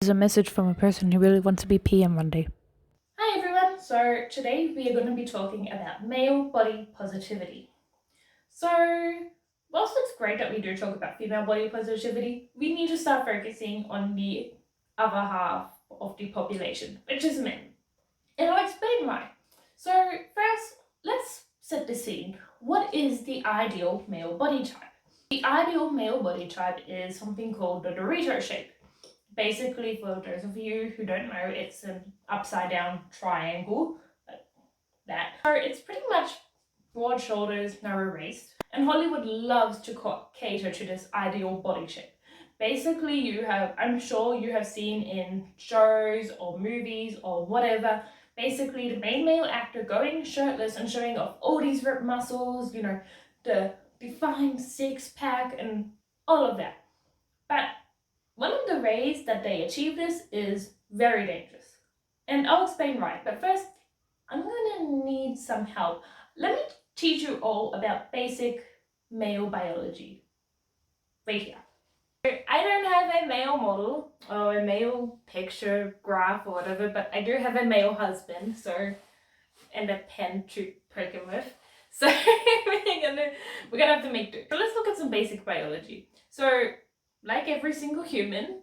Is a message from a person who really wants to be PM one day. Hi everyone, so today we are going to be talking about male body positivity. So, whilst it's great that we do talk about female body positivity, we need to start focusing on the other half of the population, which is men. And I'll explain why. So, first, let's set the scene. What is the ideal male body type? The ideal male body type is something called the Dorito shape. Basically, for those of you who don't know, it's an upside down triangle, like that. So it's pretty much broad shoulders, narrow waist. And Hollywood loves to cater to this ideal body shape. Basically, I'm sure you have seen in shows or movies or whatever, basically the main male actor going shirtless and showing off all these ripped muscles, the defined six pack and all of that. But one of the ways that they achieve this is very dangerous. And I'll explain why. But first, I'm going to need some help. Let me teach you all about basic male biology. Right here. I don't have a male model or a male picture graph or whatever, but I do have a male husband, and a pen to poke him with. So we're gonna have to make do. So let's look at some basic biology. So like every single human,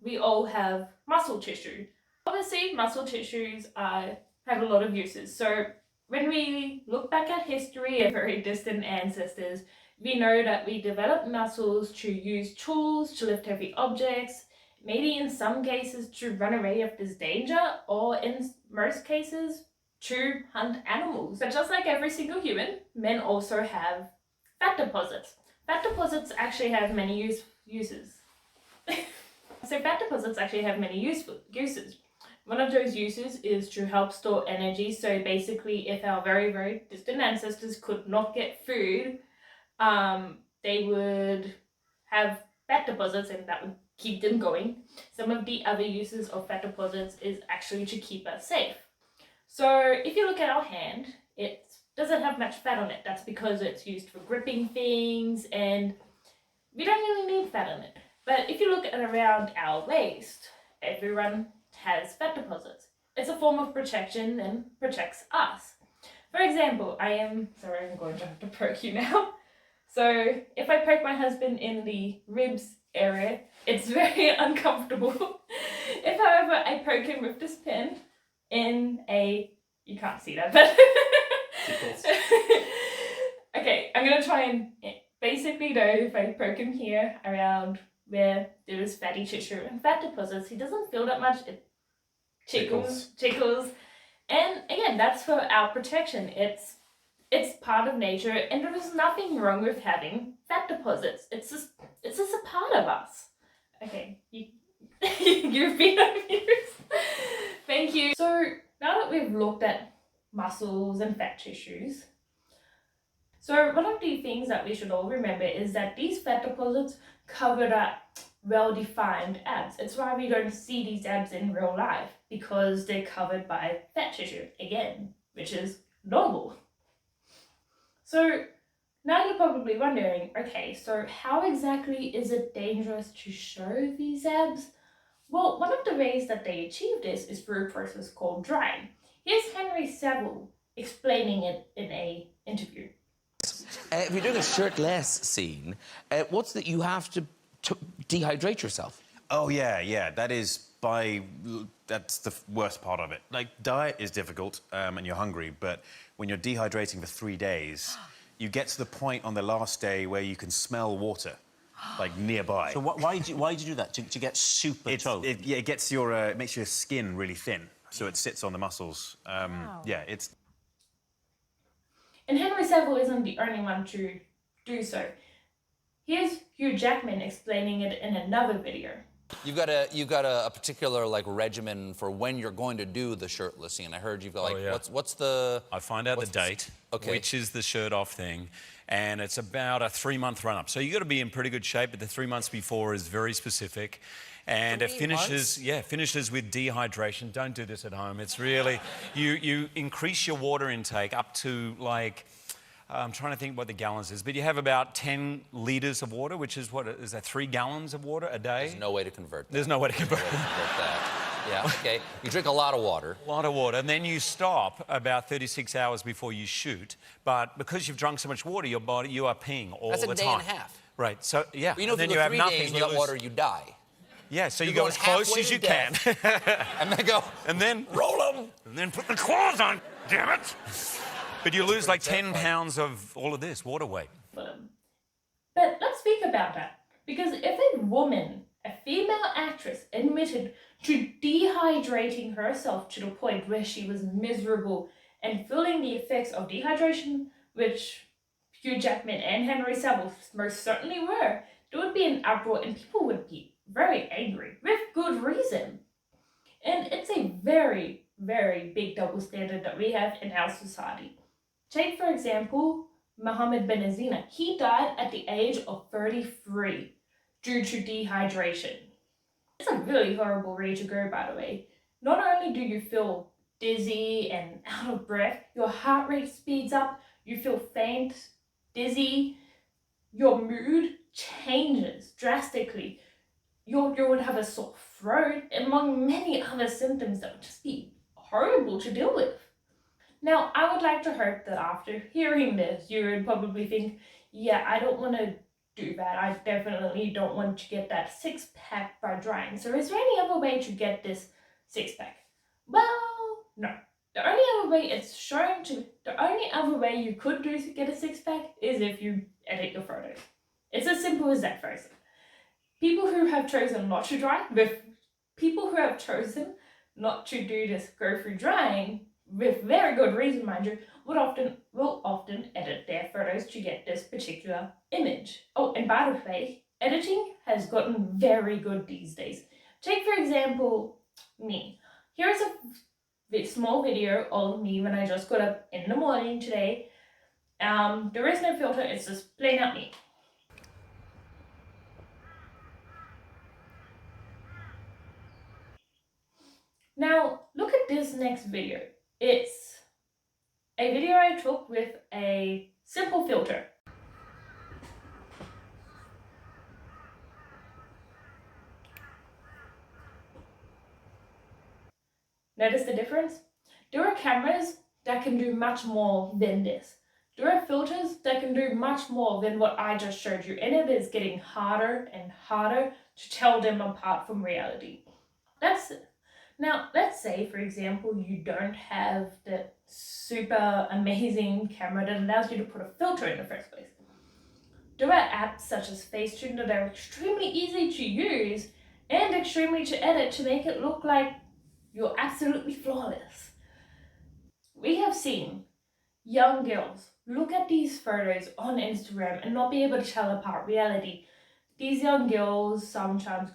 we all have muscle tissue. Obviously, muscle tissues have a lot of uses. So when we look back at history and very distant ancestors, we know that we developed muscles to use tools, to lift heavy objects, maybe in some cases to run away if there's danger, or in most cases to hunt animals. But just like every single human, men also have fat deposits. Fat deposits actually have many uses. So fat deposits actually have many uses. One of those uses is to help store energy. So basically, if our very, very distant ancestors could not get food, they would have fat deposits and that would keep them going. Some of the other uses of fat deposits is actually to keep us safe. So if you look at our hand, it doesn't have much fat on it. That's because it's used for gripping things and we don't really need fat on it. But if you look at around our waist, everyone has fat deposits. It's a form of protection and protects us. For example, I'm going to have to poke you now. So if I poke my husband in the ribs area, it's very uncomfortable. If, however, I poke him with this pen you can't see that, but okay, I'm gonna try and basically though, if I poke him here around where there is fatty tissue and fat deposits, he doesn't feel that much. It tickles. And again, that's for our protection. It's part of nature, and there is nothing wrong with having fat deposits. It's just a part of us. Okay, you've been abused. Thank you. So now that we've looked at muscles and fat tissues, so one of the things that we should all remember is that these fat deposits cover up well-defined abs. It's why we don't see these abs in real life, because they're covered by fat tissue, again, which is normal. So now you're probably wondering, okay, so how exactly is it dangerous to show these abs? Well, one of the ways that they achieve this is through a process called drying. Here's Henry Saville explaining it in an interview. If you're doing a shirtless scene, what's that you have to dehydrate yourself? Oh, yeah. That's the worst part of it. Like, diet is difficult and you're hungry, but when you're dehydrating for 3 days, you get to the point on the last day where you can smell water, like, nearby. So why do you do that? To get super toned? It gets it makes your skin really thin, so it sits on the muscles. Wow. Yeah, it's... And Henry Saville isn't the only one to do so. Here's Hugh Jackman explaining it in another video. You've got a particular regimen for when you're going to do the shirtless scene. I heard you've got what's the... I find out the date, which is the shirt off thing, and it's about a 3-month run up. So you've got to be in pretty good shape, but the 3 months before is very specific. And it finishes with dehydration. Don't do this at home. It's really, you increase your water intake up to I'm trying to think what the gallons is, but you have about 10 litres of water, which is, what, is that 3 gallons of water a day? There's no way to convert that. There's no way to convert that. Yeah, okay. You drink a lot of water. A lot of water, and then you stop about 36 hours before you shoot. But because you've drunk so much water, your body, you are peeing all the time. That's a day and a half. Right, so yeah. But you know, and if then you you go have 3 nothing, days without water, you die. Yeah, so you You're go as close halfway as to you can. and then go, and then roll them. And then put the claws on, damn it. But you lose like 10 pounds of all of this water weight. But let's speak about that. Because if a woman, a female actress, admitted to dehydrating herself to the point where she was miserable and feeling the effects of dehydration, which Hugh Jackman and Henry Cavill most certainly were, there would be an uproar and people would be very angry, with good reason. And it's a very, very big double standard that we have in our society. Take, for example, Mohammed Benazina. He died at the age of 33 due to dehydration. It's a really horrible way to go, by the way. Not only do you feel dizzy and out of breath, your heart rate speeds up, you feel faint, dizzy, your mood changes drastically. You would have a sore throat, among many other symptoms that would just be horrible to deal with. Now, I would like to hope that after hearing this, you would probably think, yeah, I don't want to do that. I definitely don't want to get that six-pack by drying. So is there any other way to get this six-pack? Well, no. The only other way you could do to get a six-pack is if you edit your photos. It's as simple as that, folks. People who have chosen not to dry, people who have chosen not to do this go through drying, with very good reason, mind you, will often edit their photos to get this particular image. Oh, and by the way, editing has gotten very good these days. Take, for example, me. Here's a small video of me when I just got up in the morning today. There is no filter, it's just plain out me. Now, look at this next video. It's a video I took with a simple filter. Notice the difference? There are cameras that can do much more than this. There are filters that can do much more than what I just showed you, and it is getting harder and harder to tell them apart from reality. Now, let's say, for example, you don't have the super amazing camera that allows you to put a filter in the first place. There are apps such as Facetune that are extremely easy to use and extremely to edit to make it look like you're absolutely flawless. We have seen young girls look at these photos on Instagram and not be able to tell apart reality. These young girls sometimes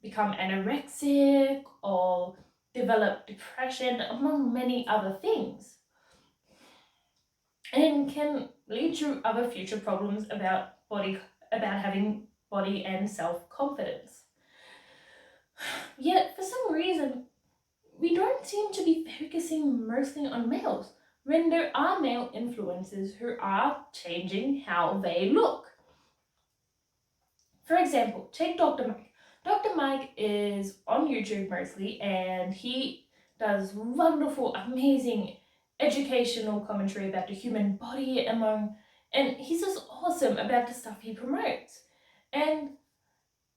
become anorexic or develop depression, among many other things, and can lead to other future problems about having body and self-confidence. Yet, for some reason, we don't seem to be focusing mostly on males, when there are male influencers who are changing how they look. For example, take Dr. Mike. Dr. Mike is on YouTube mostly, and he does wonderful, amazing educational commentary about the human body and he's just awesome about the stuff he promotes. And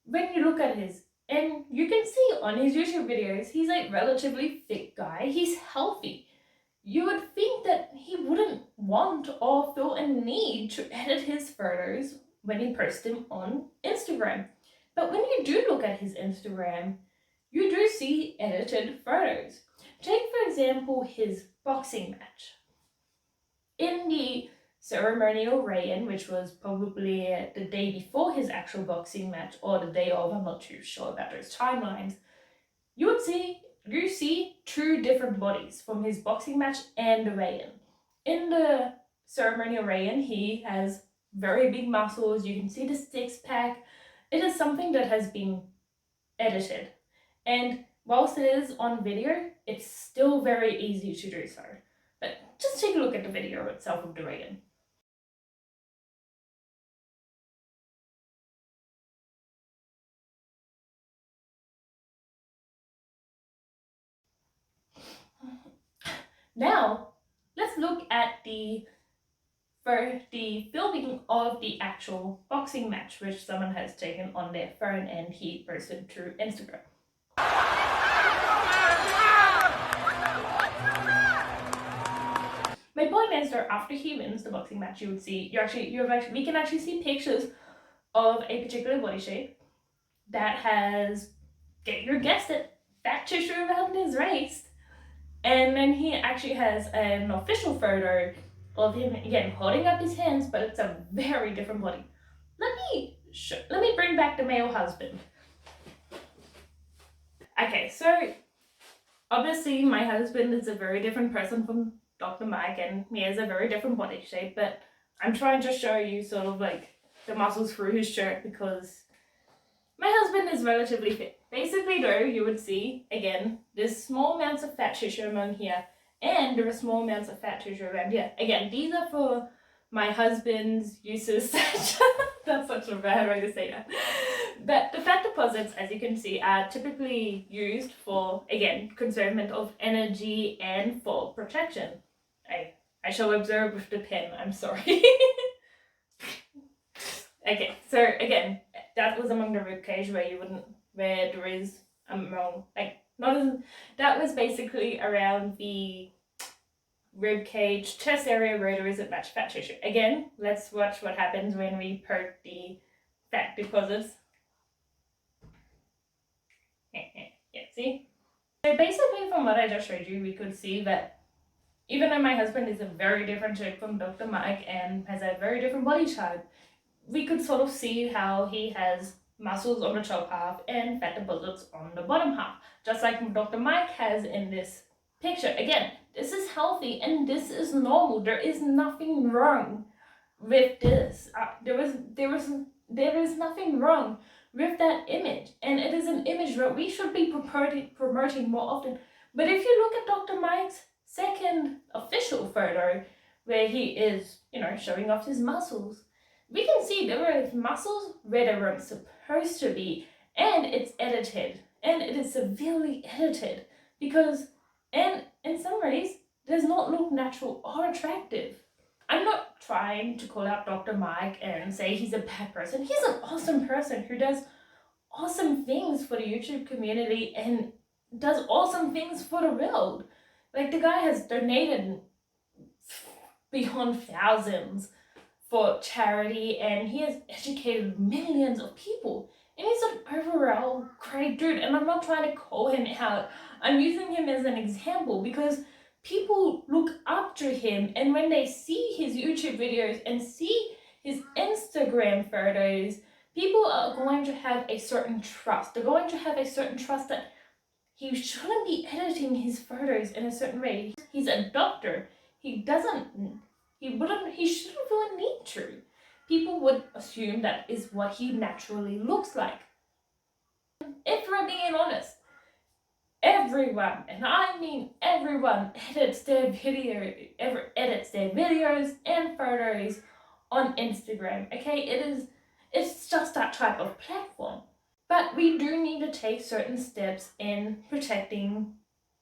when you look at and you can see on his YouTube videos, he's a relatively fit guy, he's healthy. You would think that he wouldn't want or feel a need to edit his photos when he posts them on Instagram. But when you do look at his Instagram, you do see edited photos. Take, for example, his boxing match. In the ceremonial weigh-in, which was probably the day before his actual boxing match, or the day of, I'm not too sure about those timelines, you see two different bodies from his boxing match and the weigh-in. In the ceremonial weigh-in, he has very big muscles, you can see the six-pack. It is something that has been edited, and whilst it is on video, it's still very easy to do so. But just take a look at the video itself of the weigh-in. Now, let's look at for the filming of the actual boxing match, which someone has taken on their phone and he posted through Instagram. My point is that after he wins the boxing match, we can actually see pictures of a particular body shape that has, you guessed it, fat tissue around his waist. And then he actually has an official photo of him, again, holding up his hands, but it's a very different body. Let me bring back the male husband. Okay, so obviously my husband is a very different person from Dr. Mike, and he has a very different body shape, but I'm trying to show you sort of like the muscles through his shirt because my husband is relatively fit. Basically though, you would see, again, there's small amounts of fat tissue among here, and there are small amounts of fat tissue around here. Again, these are for my husband's uses. That's such a bad way to say that. But the fat deposits, as you can see, are typically used for, again, conservation of energy and for protection. I shall observe with the pen, I'm sorry. Okay, so again, that was among the rib cage where there is that was basically around the rib cage, chest area where there isn't much fat tissue. Again, let's watch what happens when we poke the fat deposits. Yeah, see? So basically from what I just showed you, we could see that even though my husband is a very different shape from Dr. Mike and has a very different body type, we could sort of see how he has muscles on the top half and fat deposits on the bottom half, just like Dr. Mike has in this picture. Again, this is healthy and this is normal. There is nothing wrong with this. There is nothing wrong with that image, and it is an image that we should be promoting more often. But if you look at Dr. Mike's second official photo, where he is, showing off his muscles, we can see there are muscles where they weren't supposed to be, and it's edited, and it is severely edited because, and in some ways, does not look natural or attractive. I'm not trying to call out Dr. Mike and say he's a bad person. He's an awesome person who does awesome things for the YouTube community and does awesome things for the world. Like, the guy has donated beyond thousands for charity, and he has educated millions of people, and he's an overall great dude. And I'm not trying to call him out, I'm using him as an example because people look up to him, and when they see his YouTube videos and see his Instagram photos, people are going to have a certain trust. They're going to have a certain trust that he shouldn't be editing his photos in a certain way. He's a doctor. He shouldn't really need to. People would assume that is what he naturally looks like. If we're being honest, everyone, and I mean everyone, edits their videos and photos on Instagram. Okay, it's just that type of platform. But we do need to take certain steps in protecting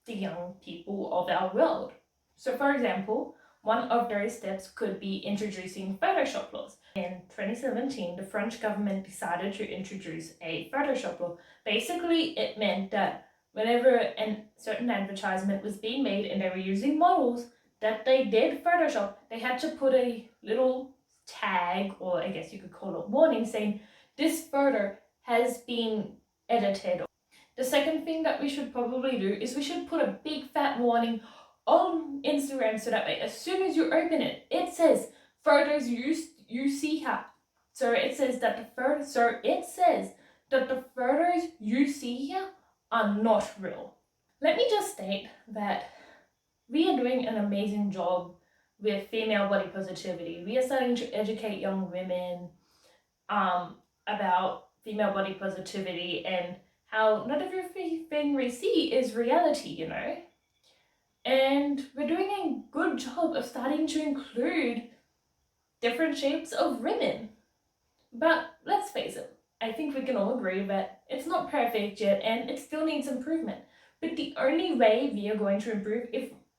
the young people of our world. So for example, one of those steps could be introducing Photoshop laws. In 2017, the French government decided to introduce a Photoshop law. Basically, it meant that whenever a certain advertisement was being made and they were using models that they did Photoshop, they had to put a little tag, or I guess you could call it warning, saying this photo has been edited. The second thing that we should probably do is we should put a big fat warning on Instagram so that way as soon as you open it, it says photos you see here. So it says that the photos you see here are not real. Let me just state that we are doing an amazing job with female body positivity. We are starting to educate young women about female body positivity and how not everything we see is reality, And we're doing a good job of starting to include different shapes of women. But let's face it, I think we can all agree that it's not perfect yet and it still needs improvement. But the only way we are going to improve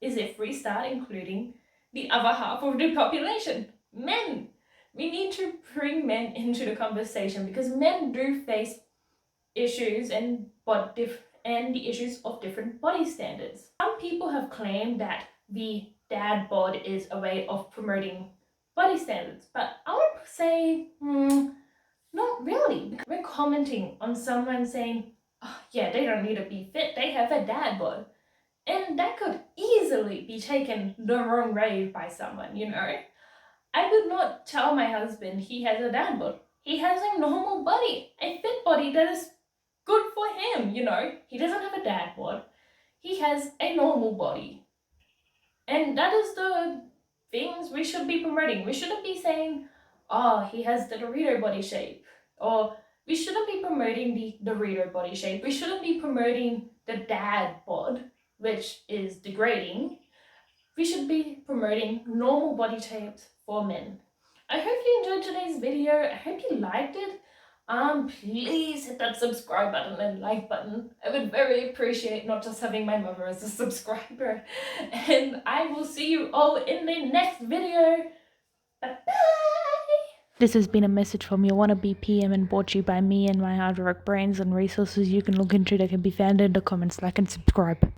is if we start including the other half of the population, men. We need to bring men into the conversation because men do face issues and the issues of different body standards. Some people have claimed that the dad bod is a way of promoting body standards, but I would say not really. We're commenting on someone saying, oh, yeah, they don't need to be fit, they have a dad bod. And that could easily be taken the wrong way by someone, you know? I would not tell my husband he has a dad bod. He has a normal body, a fit body that is good for him, you know? He doesn't have a dad bod. He has a normal body. And that is the things we should be promoting. We shouldn't be saying, oh, he has the Dorito body shape. Or we shouldn't be promoting the Dorito body shape. We shouldn't be promoting the dad bod, which is degrading. We should be promoting normal body shapes for men. I hope you enjoyed today's video. I hope you liked it. Please hit that subscribe button and like button. I would very appreciate not just having my mother as a subscriber. And I will see you all in the next video. Bye-bye! This has been a message from your wannabe PM and brought to you by me and my hard work brains and resources you can look into that can be found in the comments. Like and subscribe.